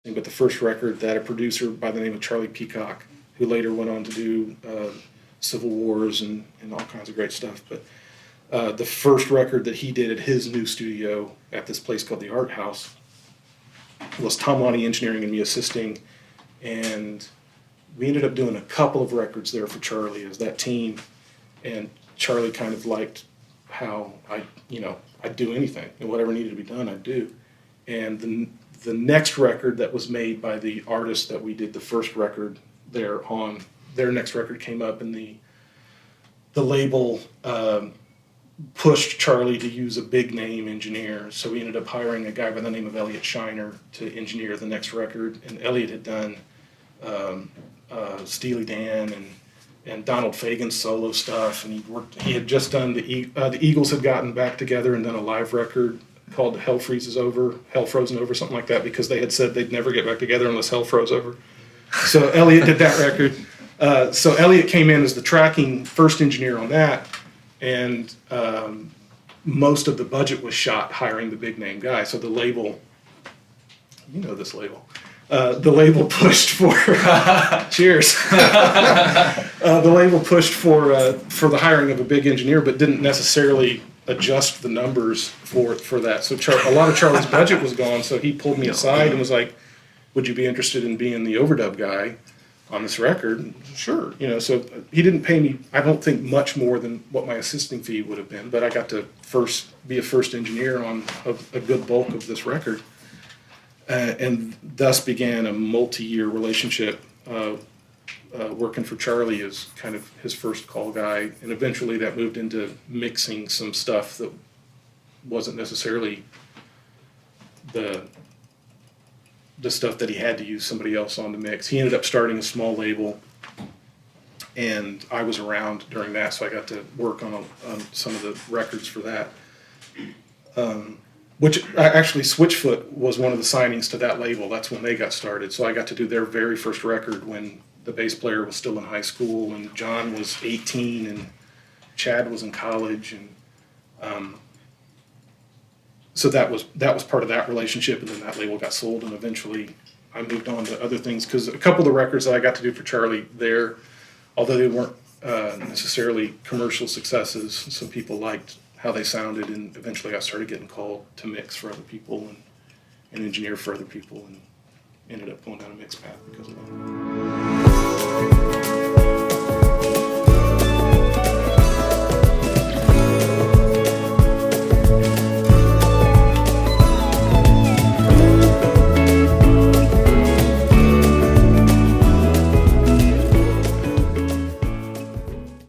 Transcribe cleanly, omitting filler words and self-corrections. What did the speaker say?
but the first record that a producer by the name of Charlie Peacock, who later went on to do Civil Wars and all kinds of great stuff, but the first record that he did at his new studio at this place called the Art House was Tom Lonnie Engineering and me assisting, and we ended up doing a couple of records there for Charlie as that team, and Charlie kind of liked how I'd do anything, and whatever needed to be done, I'd do. And the next record that was made by the artist that we did the first record there on, their next record came up, and the label pushed Charlie to use a big name engineer, so we ended up hiring a guy by the name of Elliot Shiner to engineer the next record. And Elliot had done Steely Dan and Donald Fagen's solo stuff, and he had just done the Eagles had gotten back together and done a live record called Hell Frozen Over, something like that, because they had said they'd never get back together unless hell froze over. So Elliot did that record. So Elliot came in as the tracking first engineer on that, and most of the budget was shot hiring the big name guy. So the label, you know this label, the label pushed for cheers. The label pushed for the hiring of a big engineer, but didn't necessarily adjust the numbers for that. So a lot of Charlie's budget was gone. So he pulled me aside and was like, "Would you be interested in being the overdub guy on this record?" Sure. So he didn't pay me, I don't think, much more than what my assisting fee would have been, but I got to be a first engineer on a good bulk of this record. And thus began a multi-year relationship, working for Charlie as kind of his first call guy, and eventually that moved into mixing some stuff that wasn't necessarily the stuff that he had to use somebody else on to mix. He ended up starting a small label, and I was around during that, so I got to work on some of the records for that. Which actually, Switchfoot was one of the signings to that label. That's when they got started. So I got to do their very first record when the bass player was still in high school, and John was 18, and Chad was in college, and so that was part of that relationship. And then that label got sold, and eventually I moved on to other things, because a couple of the records that I got to do for Charlie there, although they weren't necessarily commercial successes, some people liked how they sounded, and eventually I started getting called to mix for other people and engineer for other people, and ended up going down a mix path because of that.